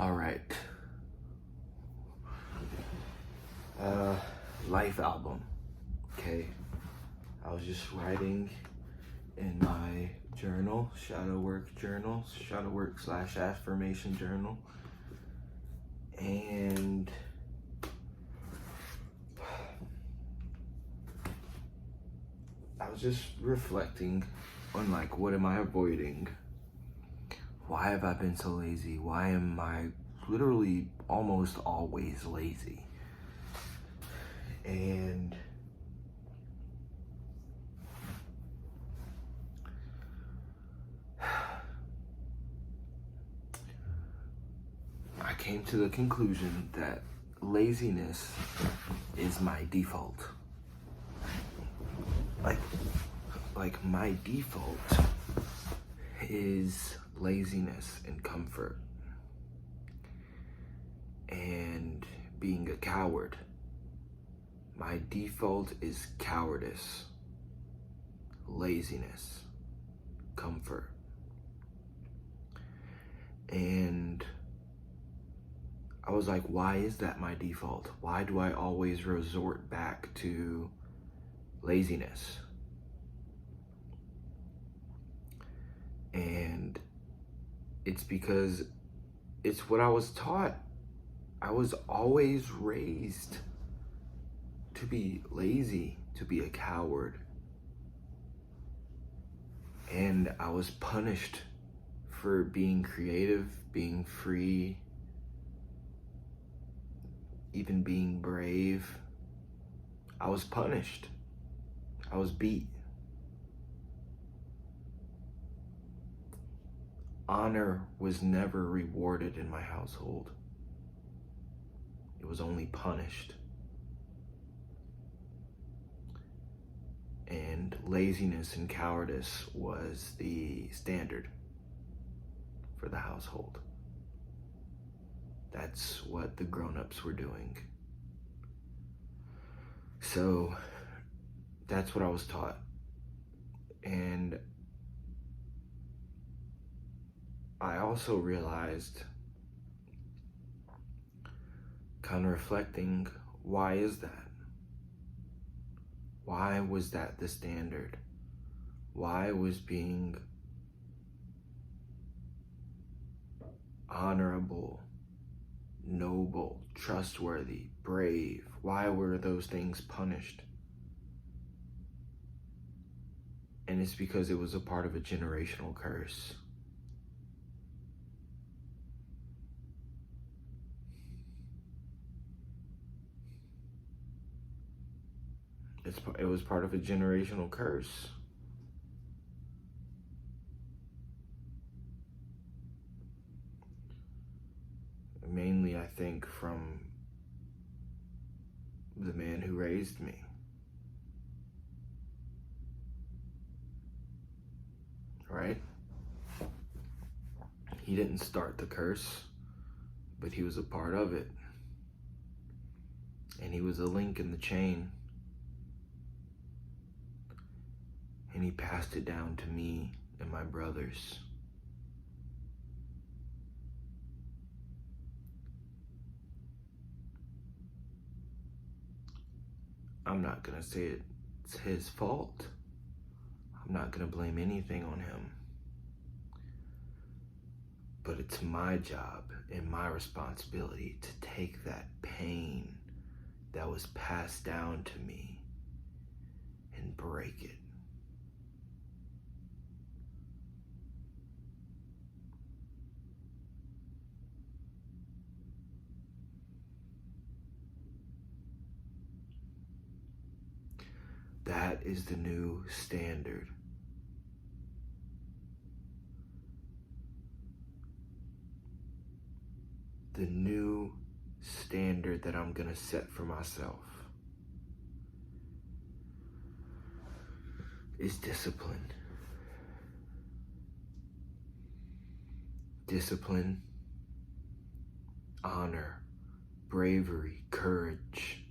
All right. Life album. Okay. I was just writing in my journal, shadow work journal, shadow work / affirmation journal. And I was just reflecting on like, what am I avoiding? Why have I been so lazy? Why am I literally almost always lazy? And I came to the conclusion that laziness is my default. Like my default is laziness and comfort and being a coward. My default is cowardice, laziness, comfort. And I was like, why is that my default? Why do I always resort back to laziness? And it's because it's what I was taught. I was always raised to be lazy, to be a coward. And I was punished for being creative, being free, even being brave. I was punished. I was beat. Honor was never rewarded in my household. It was only punished. And laziness and cowardice was the standard for the household. That's what the grown-ups were doing. So that's what I was taught. And I also realized, kind of reflecting, why is that? Why was that the standard? Why was being honorable, noble, trustworthy, brave, why were those things punished? And it's because it was a part of a generational curse. It was part of a generational curse. Mainly, I think, from the man who raised me. Right? He didn't start the curse, but he was a part of it. And he was a link in the chain. And he passed it down to me and my brothers. I'm not gonna say it's his fault. I'm not gonna blame anything on him. But it's my job and my responsibility to take that pain that was passed down to me and break it. That is the new standard. The new standard that I'm gonna set for myself is discipline. Discipline, honor, bravery, courage.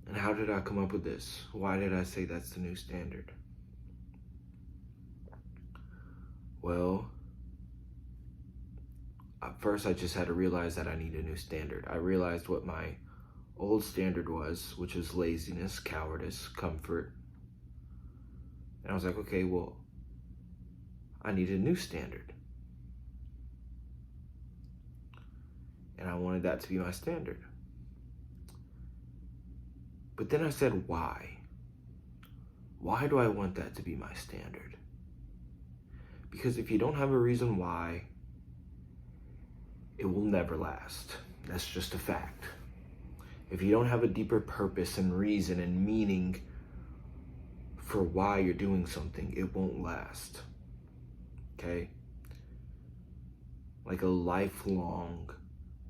And how did I come up with this? Why did I say that's the new standard? Well, at first I just had to realize that I need a new standard. I realized what my old standard was, which was laziness, cowardice, comfort. And I was like, okay, well, I need a new standard. And I wanted that to be my standard. But then I said, why? Why do I want that to be my standard? Because if you don't have a reason why, it will never last. That's just a fact. If you don't have a deeper purpose and reason and meaning for why you're doing something, it won't last. Okay? Like a lifelong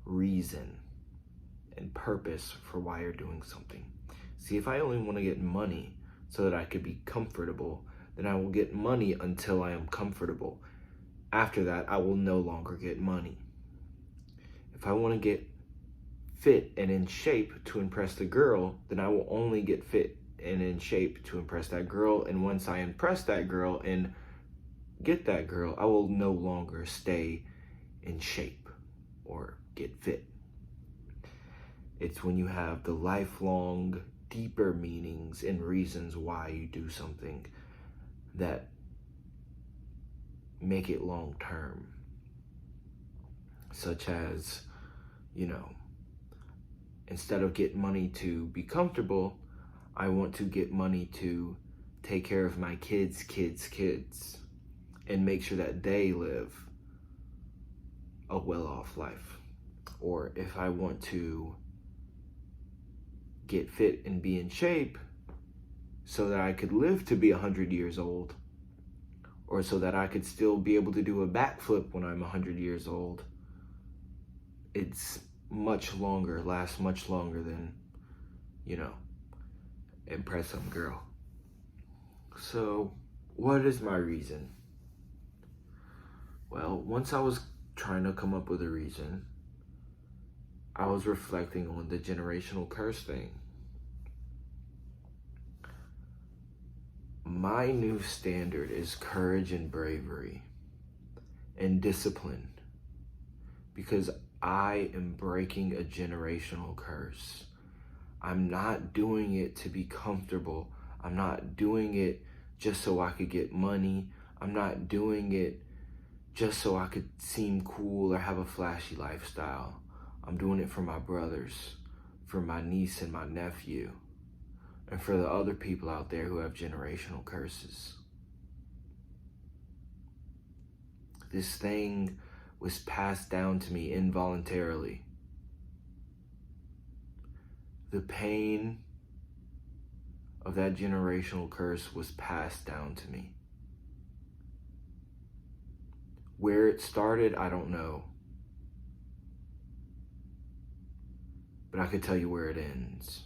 reason and purpose for why you're doing something. See, if I only want to get money so that I could be comfortable, then I will get money until I am comfortable. After that, I will no longer get money. If I want to get fit and in shape to impress the girl, then I will only get fit and in shape to impress that girl. And once I impress that girl and get that girl, I will no longer stay in shape or get fit. It's when you have the lifelong, deeper meanings and reasons why you do something that make it long term. Such as, instead of get money to be comfortable, I want to get money to take care of my kids' and make sure that they live a well-off life. Or if I want to get fit and be in shape so that I could live to be 100 years old, or so that I could still be able to do a backflip when I'm 100 years old, it's lasts much longer than, impress some girl. So, what is my reason? Well, once I was trying to come up with a reason, I was reflecting on the generational curse thing. My new standard is courage and bravery and discipline, because I am breaking a generational curse. I'm not doing it to be comfortable. I'm not doing it just so I could get money. I'm not doing it just so I could seem cool or have a flashy lifestyle. I'm doing it for my brothers, for my niece and my nephew, and for the other people out there who have generational curses. This thing was passed down to me involuntarily. The pain of that generational curse was passed down to me. Where it started, I don't know. But I could tell you where it ends.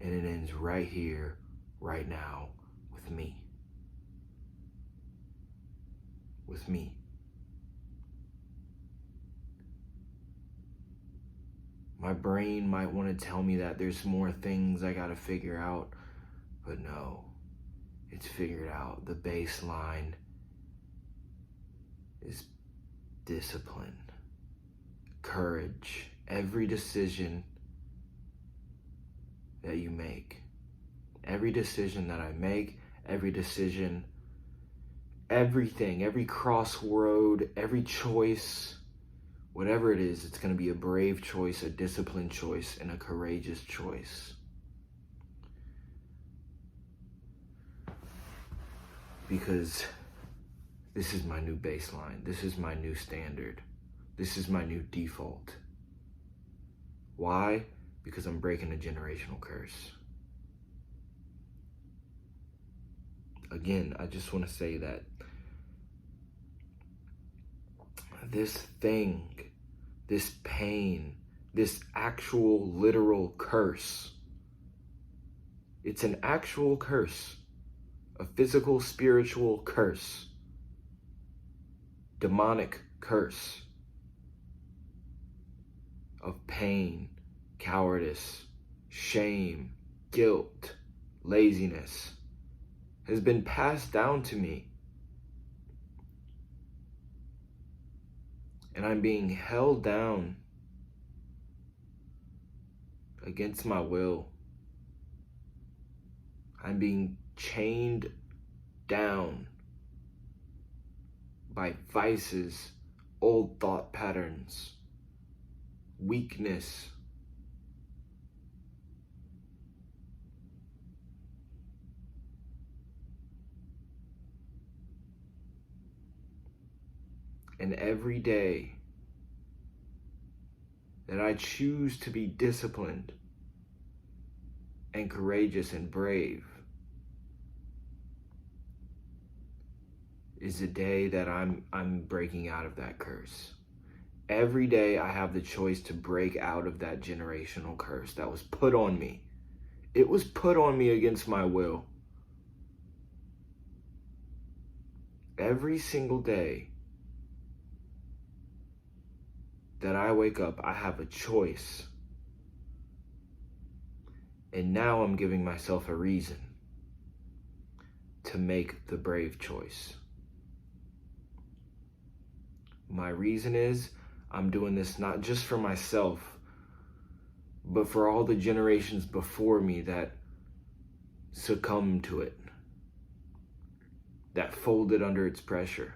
And it ends right here, right now, with me. With me. My brain might want to tell me that there's more things I gotta figure out, but no, it's figured out. The baseline is discipline, courage. Every decision that you make, every decision that I make, every decision, everything, every crossroad, every choice, whatever it is, it's going to be a brave choice, a disciplined choice, and a courageous choice. Because this is my new baseline. This is my new standard. This is my new default. Why? Because I'm breaking a generational curse. Again, I just want to say that this thing, this pain, this actual literal curse, it's an actual curse, a physical, spiritual curse, demonic curse of pain, cowardice, shame, guilt, laziness, has been passed down to me And I'm being held down against my will. I'm being chained down by vices, old thought patterns, weakness. And every day that I choose to be disciplined and courageous and brave is the day that I'm breaking out of that curse. Every day I have the choice to break out of that generational curse that was put on me. It was put on me against my will. Every single day that I wake up, I have a choice. And now I'm giving myself a reason to make the brave choice. My reason is I'm doing this not just for myself, but for all the generations before me that succumbed to it, that folded under its pressure.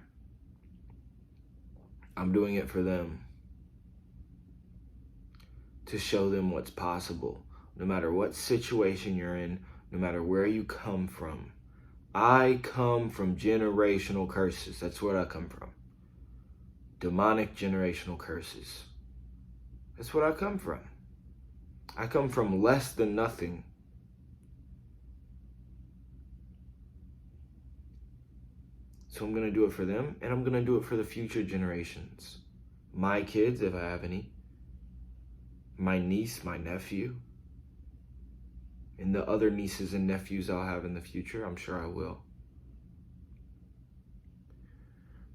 I'm doing it for them, to show them what's possible. No matter what situation you're in, no matter where you come from. I come from generational curses. That's where I come from. Demonic generational curses. That's what I come from. I come from less than nothing. So I'm going to do it for them, and I'm going to do it for the future generations. My kids, if I have any. My niece, my nephew. And the other nieces and nephews I'll have in the future. I'm sure I will.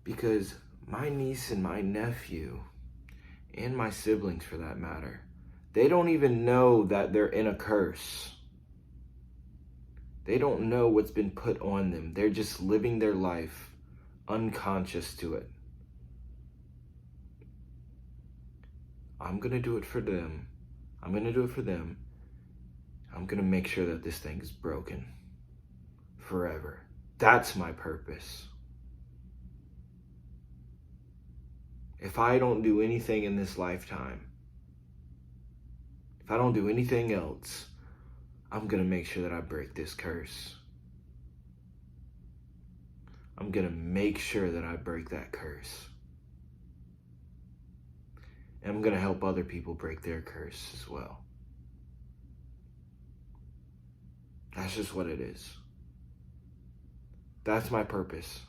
Because my niece and my nephew, and my siblings for that matter, they don't even know that they're in a curse. They don't know what's been put on them. They're just living their life unconscious to it. I'm going to do it for them. I'm going to do it for them. I'm going to make sure that this thing is broken forever. That's my purpose. If I don't do anything in this lifetime, if I don't do anything else, I'm going to make sure that I break this curse. I'm going to make sure that I break that curse. And I'm going to help other people break their curse as well. That's just what it is. That's my purpose.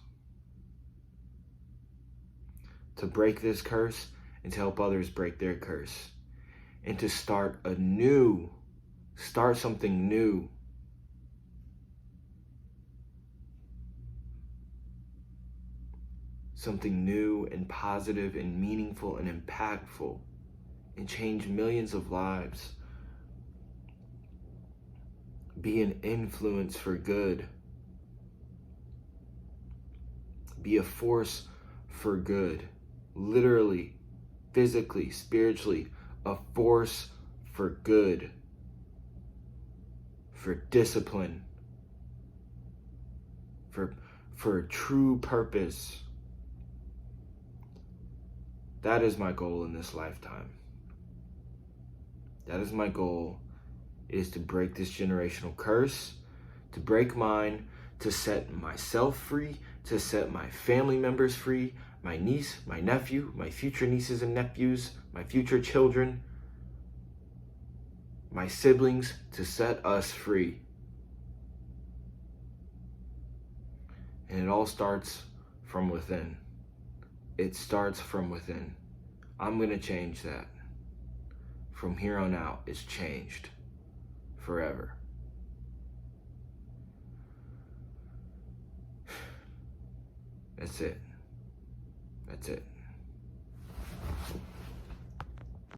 To break this curse and to help others break their curse. And to start something new. Something new and positive and meaningful and impactful. And change millions of lives. Be an influence for good. Be a force for good. Literally, physically, spiritually, a force for good. For discipline. For true purpose. That is my goal in this lifetime. That is my goal. Is to break this generational curse, to break mine, to set myself free, to set my family members free, my niece, my nephew, my future nieces and nephews, my future children, my siblings, to set us free. And it all starts from within. It starts from within. I'm going to change that. From here on out, it's changed. Forever. That's it. That's it.